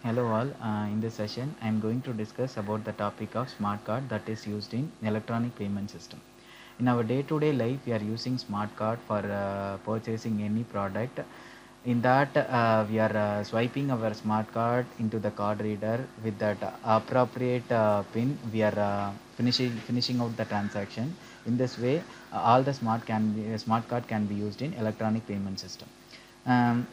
Hello all. In this session, I am going to discuss about the topic of smart card that is used in electronic payment system. In our day-to-day life, we are using smart card for purchasing any product. In that, we are swiping our smart card into the card reader with that appropriate pin. We are finishing out the transaction. In this way, all the smart card can be used in electronic payment system. Um,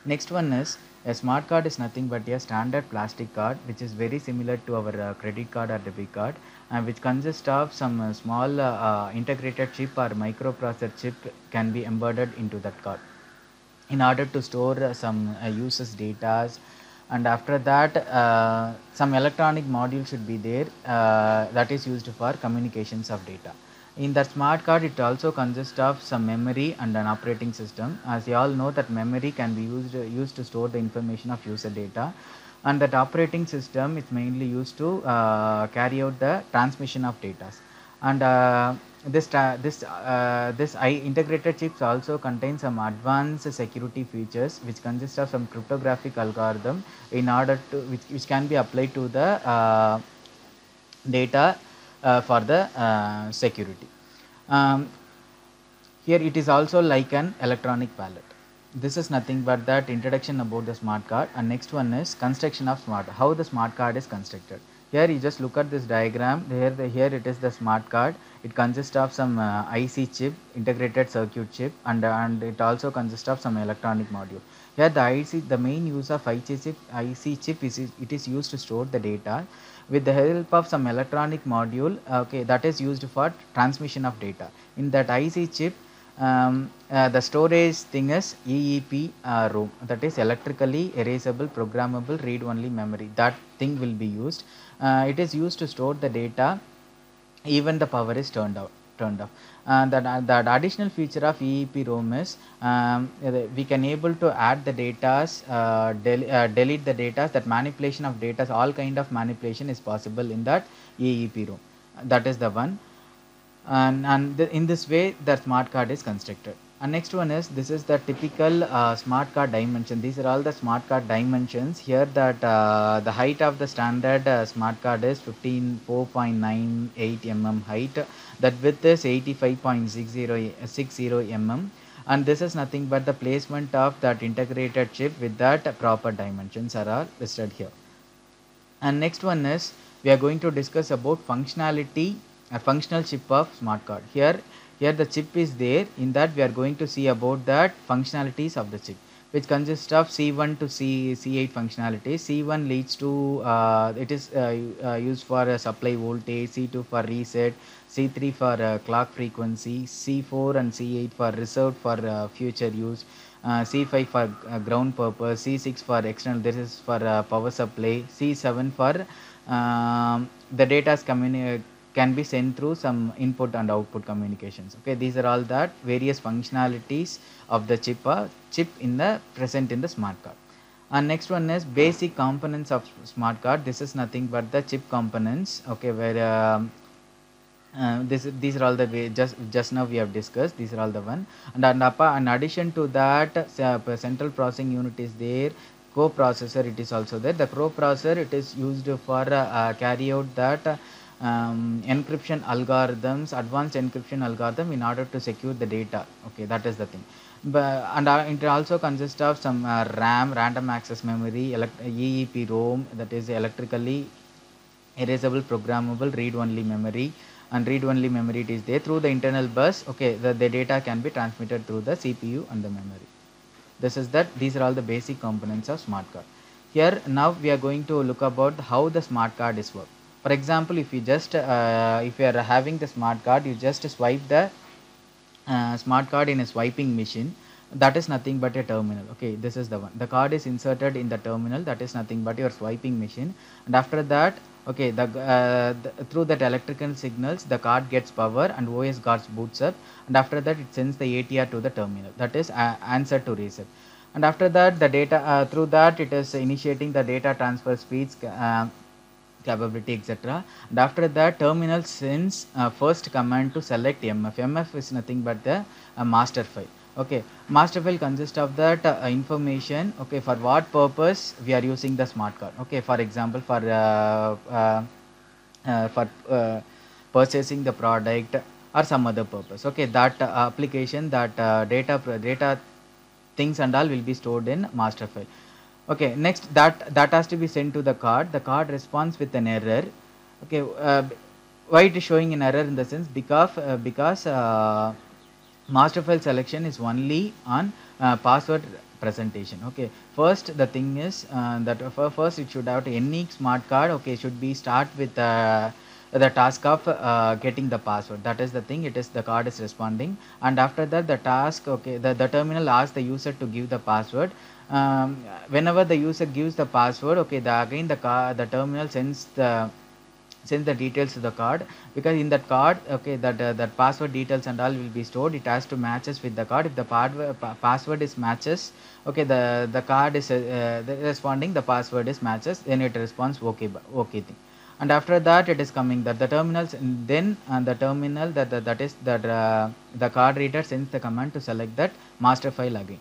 Next one is a smart card is nothing but a standard plastic card which is very similar to our credit card or debit card, and which consists of some small integrated chip or microprocessor chip can be embedded into that card in order to store some users data, and after that some electronic module should be there that is used for communications of data. In that smart card, it also consists of some memory and an operating system. As you all know, that memory can be used to store the information of user data, and that operating system is mainly used to carry out the transmission of data. And this integrated chips also contain some advanced security features which consist of some cryptographic algorithm in order to which can be applied to the data for the security. Um, Here it is also like an electronic wallet. This is nothing but that introduction about the smart card, and next one is construction of smart, how the smart card is constructed. Here you just look at this diagram. Here it is the smart card. It consists of some IC chip, integrated circuit chip, and it also consists of some electronic module. Here the main use of IC chip is it is used to store the data with the help of some electronic module. Okay, that is used for transmission of data. In that IC chip, the storage thing is EEP ROM, that is electrically erasable programmable read only memory. That thing will be used. It is used to store the data even the power is turned off. That additional feature of EEP ROM is we can able to add the data, delete the data. That manipulation of data, all kind of manipulation is possible in that EEP ROM. That is the one, and in this way the smart card is constructed. And next one is, this is the typical smart card dimension. These are all the smart card dimensions. Here that the height of the standard smart card is 4.98 mm height. That width is 85.60 mm, and this is nothing but the placement of that integrated chip with that proper dimensions are all listed here. And next one is, we are going to discuss about functionality, a functional chip of smart card. Here the chip is there. In that we are going to see about that functionalities of the chip, which consists of C1 to C8 functionalities. C1 leads to it is used for supply voltage, C2 for reset, C3 for clock frequency, C4 and C8 for reserved for future use, C5 for ground purpose, C6 for external, this is for power supply, C7 for the data can be sent through some input and output communications. Okay, these are all that various functionalities of the chip in the present in the smart card. And next one is basic components of smart card. This is nothing but the chip components. Okay, where these are all the way just now we have discussed. These are all the one, and in addition to that, central processing unit is there. Co-processor it is also there. The co-processor, it is used for carry out that encryption algorithms, advanced encryption algorithm in order to secure the data. Okay, that is the thing. And it also consists of some RAM, random access memory, EEP ROM, that is electrically erasable programmable read only memory, and read only memory it is there through the internal bus. Okay, the data can be transmitted through the CPU and the memory. These are all the basic components of smart card. Here now we are going to look about how the smart card is work. For example, if you just if you are having the smart card, you just swipe the smart card in a swiping machine. That is nothing but a terminal. Okay, this is the one. The card is inserted in the terminal. That is nothing but your swiping machine. And after that, okay, through that electrical signals, the card gets power and OS guards boots up, and after that it sends the ATR to the terminal. That is answer to reset. And after that, the data through that it is initiating the data transfer speeds, capability, etc. And after that, terminal sends first command to select MF. MF is nothing but the master file. Okay, master file consists of that information. Okay, for what purpose we are using the smart card. Okay, for example, for purchasing the product or some other purpose. Okay, that application, that data things and all will be stored in master file. Okay, next that has to be sent to the card. The card responds with an error. Okay, why it is showing an error in the sense because master file selection is only on password presentation. Okay, first the thing is that first it should have any smart card. Okay, should be start with the task of getting the password. That is the thing, it is the card is responding, and after that the task, okay, the terminal asks the user to give the password. Whenever the user gives the password, okay, the terminal sends the details to the card, because in that card, okay, that password details and all will be stored. It has to matches with the card. If the password is matches, okay, the card is responding, the password is matches, then it responds okay, okay thing. And after that it is coming that the terminals, then the terminal that is that the card reader sends the command to select that master file again.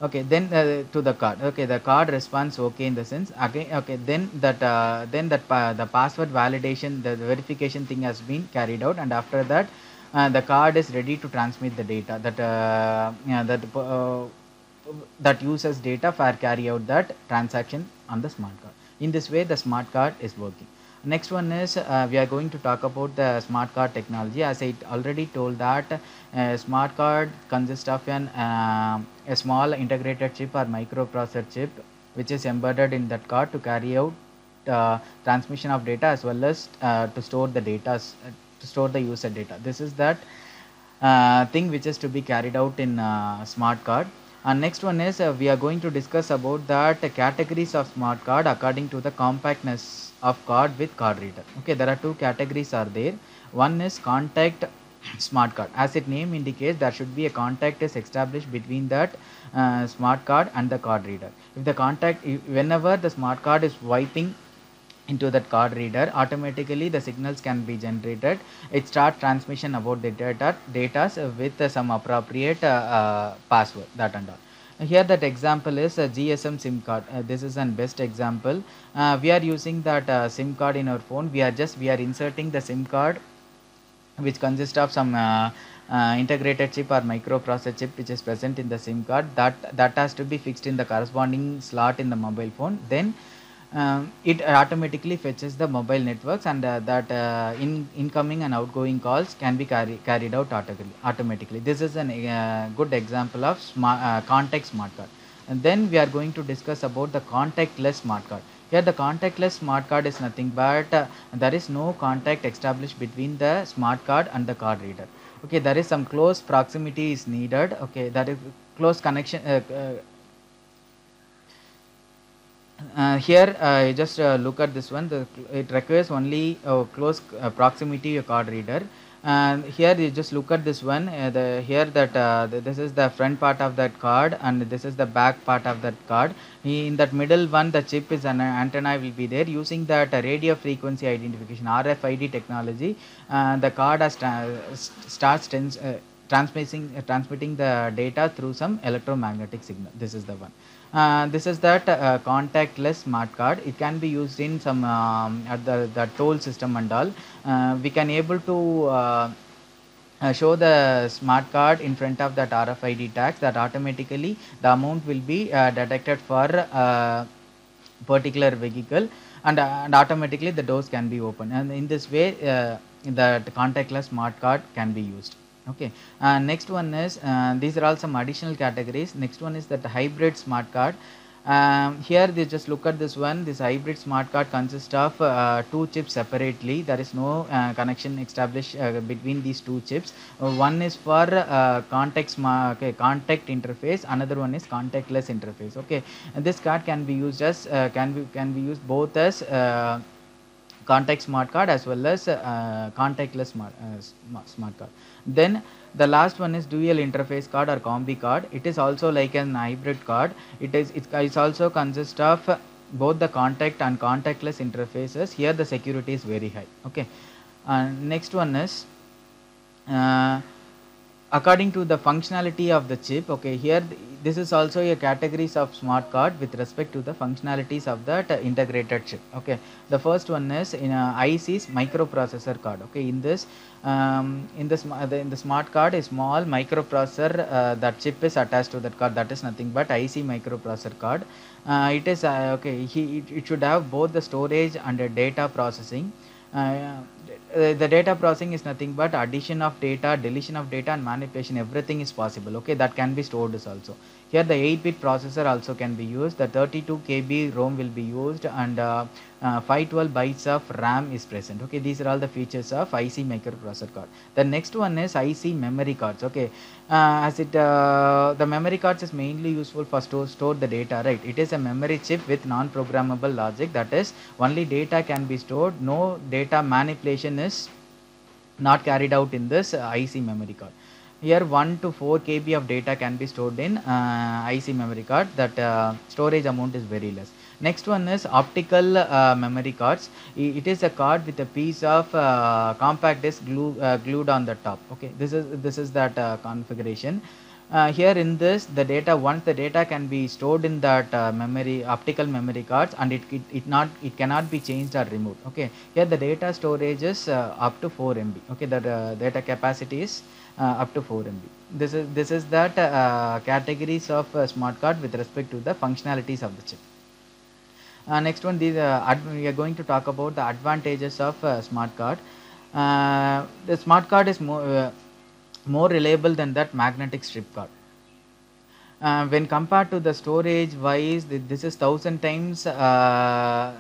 Okay, then to the card, okay, the card responds okay in the sense again. Okay, the password validation, the verification thing has been carried out, and after that the card is ready to transmit the data that uses data for carry out that transaction on the smart card. In this way the smart card is working. Next one is we are going to talk about the smart card technology. As I already told that smart card consists of a small integrated chip or microprocessor chip which is embedded in that card to carry out transmission of data, as well as to store the data, to store the user data. This is that thing which is to be carried out in smart card. And next one is we are going to discuss about that categories of smart card according to the compactness of card with card reader. Okay, there are two categories are there. One is contact smart card. As its name indicates, there should be a contact is established between that smart card and the card reader. If the whenever the smart card is wiping into that card reader, automatically the signals can be generated. It starts transmission about the data with some appropriate password, that and all. Here that example is a GSM SIM card. This is an best example. We are using that SIM card in our phone. We are inserting the SIM card which consists of some integrated chip or microprocessor chip which is present in the SIM card. That has to be fixed in the corresponding slot in the mobile phone. Then it automatically fetches the mobile networks, and incoming and outgoing calls can be carried out automatically. This is a good example of contact smart card. And then we are going to discuss about the contactless smart card. Here the contactless smart card is nothing but there is no contact established between the smart card and the card reader. Okay, there is some close proximity is needed. Okay, that is close connection. Here you just look at this one. It requires only close proximity to card reader. And here you just look at this one. This is the front part of that card, and this is the back part of that card. In that middle one, the chip is an antenna will be there. Using that radio frequency identification (RFID) technology, the card has starts transmitting the data through some electromagnetic signal. This is the one. This is that contactless smart card. It can be used in some at the toll system and all. We can able to show the smart card in front of that RFID tags, that automatically the amount will be detected for particular vehicle, and automatically the doors can be opened, and in this way the contactless smart card can be used. Okay, next one is these are all some additional categories. Next one is that hybrid smart card. Here they just look at this one. This hybrid smart card consists of two chips separately. There is no connection established between these two chips. One is for contact interface. Another one is contactless interface. Okay, and this card can be used as can be used both as contact smart card as well as contactless smart card. Then the last one is dual interface card or combi card. It is also like an hybrid card. It also consists of both the contact and contactless interfaces. Here the security is very high. Okay, next one is according to the functionality of the chip, okay, here this is also a categories of smart card with respect to the functionalities of that integrated chip. Okay, the first one is in IC's microprocessor card. Okay, in this in the smart card, a small microprocessor, that chip is attached to that card, that is nothing but IC microprocessor card. It is okay, it should have both the storage and the data processing. uh, the data processing is nothing but addition of data, deletion of data, and manipulation, everything is possible. Okay, that can be stored is also. Here the 8-bit processor also can be used, the 32 KB ROM will be used, and 512 bytes of RAM is present. Okay, these are all the features of IC microprocessor card. The next one is IC memory cards. Okay, as it the memory cards is mainly useful for store the data, right? It is a memory chip with non-programmable logic, that is only data can be stored, no data manipulation is not carried out in this IC memory card. Here 1 to 4 KB of data can be stored in IC memory card, that storage amount is very less. Next one is optical memory cards. It is a card with a piece of compact disc glued on the top. Okay, this is that configuration. Here in this, the data, once the data can be stored in that memory, optical memory cards, and it cannot be changed or removed. Okay, here the data storage is up to 4 MB. Okay, the data capacity is up to 4 MB. This is that categories of smart card with respect to the functionalities of the chip. Next one, we are going to talk about the advantages of smart card. The smart card is more reliable than that magnetic strip card. When compared to the storage wise, this is 1000 times better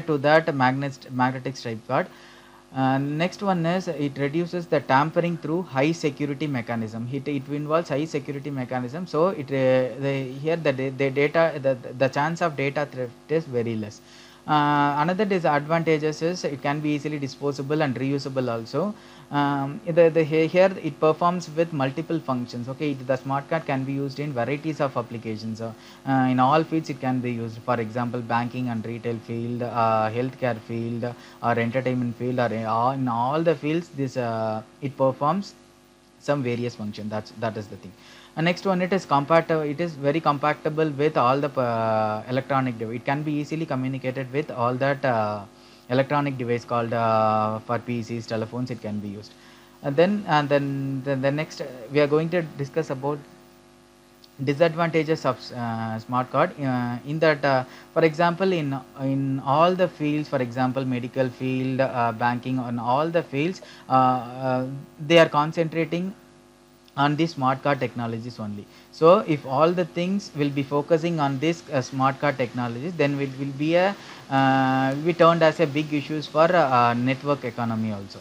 to that magnetic stripe card. Next one is it reduces the tampering through high security mechanism. It involves high security mechanism, so it here the data, the chance of data theft is very less. Another disadvantages is it can be easily disposable and reusable also. Here it performs with multiple functions. Okay, the smart card can be used in varieties of applications. In all fields it can be used. For example, banking and retail field, healthcare field, or entertainment field, or in all the fields this it performs some various function. That is the thing. And next one, it is compatible. It is very compatible with all the electronic device. It can be easily communicated with all that electronic device called for PCs, telephones. It can be used. And then the next we are going to discuss about disadvantages of smart card. In that, for example, in all the fields, for example, medical field, banking, on all the fields, they are concentrating on the smart card technologies only. So if all the things will be focusing on this smart card technologies, then will be a be turned as a big issues for network economy also.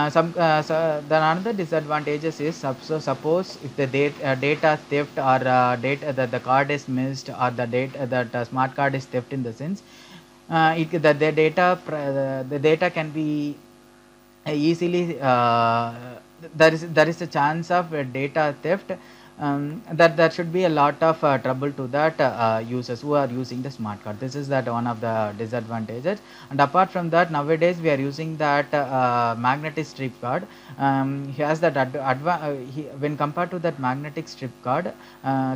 So then another disadvantages is, suppose if the data theft, or data that the card is missed, or the data that smart card is theft, in the sense the data can be easily there is a chance of data theft. That should be a lot of trouble to that users who are using the smart card. This is that one of the disadvantages. And apart from that, nowadays we are using that magnetic strip card. He has that when compared to that magnetic strip card,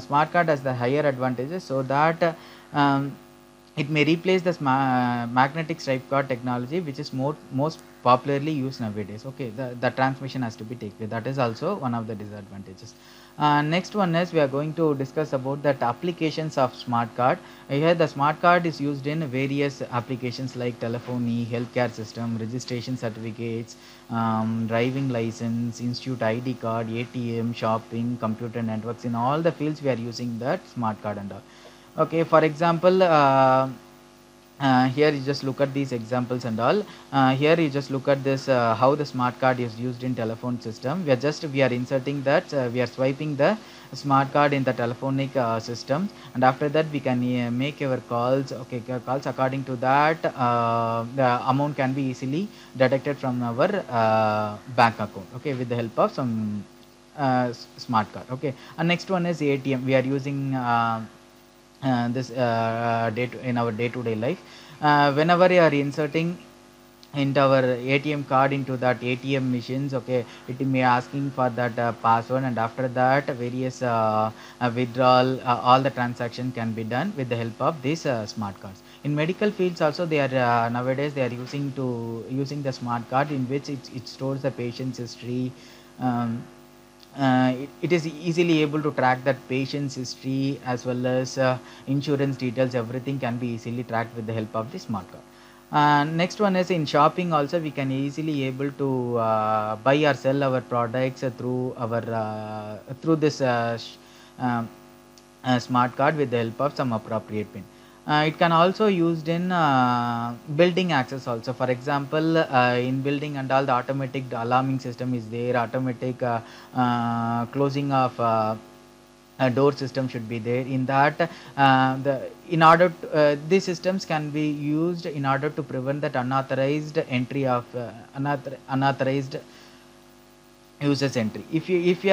smart card has the higher advantages, so that it may replace the magnetic stripe card technology, which is most popularly used nowadays. Okay, the transmission has to be taken. That is also one of the disadvantages. Next one is we are going to discuss about that applications of smart card. Here the smart card is used in various applications like telephony, healthcare system, registration certificates, driving license, institute ID card, ATM, shopping, computer networks. In all the fields we are using that smart card and all. Okay, for example, here you just look at these examples and all. Here you just look at this how the smart card is used in telephone system. We are inserting that, we are swiping the smart card in the telephonic system, and after that we can make our calls. Okay, calls according to that the amount can be easily detected from our bank account. Okay, with the help of some smart card. Okay, and next one is ATM. We are using this in our day-to-day life. Whenever you are inserting into our ATM card into that ATM machines. Okay, it may asking for that password, and after that various withdrawal, all the transaction can be done with the help of these smart cards. In medical fields also, they are nowadays they are using the smart card, in which it stores the patient's history. um, it is easily able to track that patient's history, as well as insurance details. Everything can be easily tracked with the help of the smart card. Next one is in shopping also, we can easily able to buy or sell our products through our through this um, smart card with the help of some appropriate pin. It can also used in building access also. For example, in building and all, the automatic alarming system is there, automatic closing of door system should be there. In that, the in order to, these systems can be used in order to prevent that unauthorized entry of unauthorized users entry. If you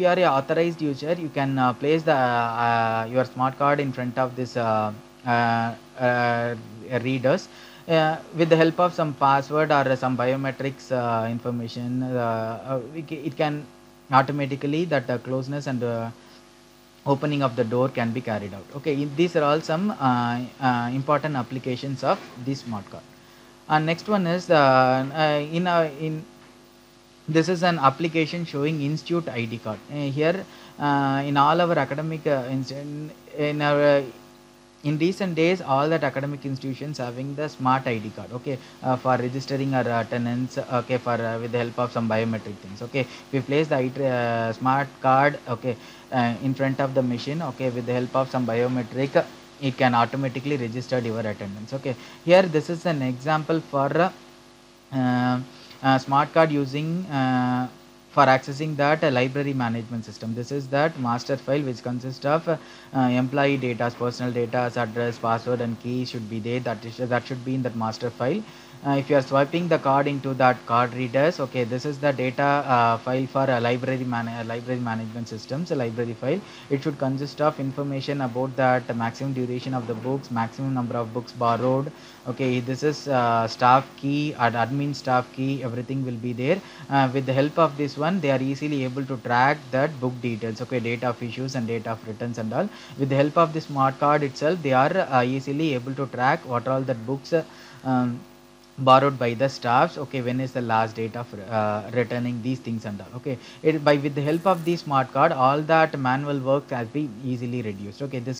are a authorized user, you can place the your smart card in front of this uh, uh, readers, with the help of some password or some biometrics information. It can automatically that closeness and opening of the door can be carried out. Okay, these are all some important applications of this smart card. And next one is in this is an application showing institute ID card. Here, in all our academic in our in recent days, all that academic institutions having the smart ID card. Okay, for registering our attendance. Okay, for with the help of some biometric things. Okay, we place the smart card. Okay, in front of the machine. Okay, with the help of some biometric, it can automatically register your attendance. Okay, here this is an example for uh, smart card using for accessing that library management system. This is that master file, which consists of employee data, personal data, address, password, and key should be there. That should be in that master file. If you are swiping the card into that card readers, okay, this is the data file for a library management systems. A library file, it should consist of information about that maximum duration of the books, maximum number of books borrowed. Okay, this is staff key and admin staff key, everything will be there. With the help of this one, they are easily able to track that book details. Okay, date of issues and date of returns and all. With the help of the smart card itself, they are easily able to track what are all that books um, borrowed by the staffs. Okay, when is the last date of returning these things and all. Okay, with the help of the smart card, all that manual work has been easily reduced. Okay, this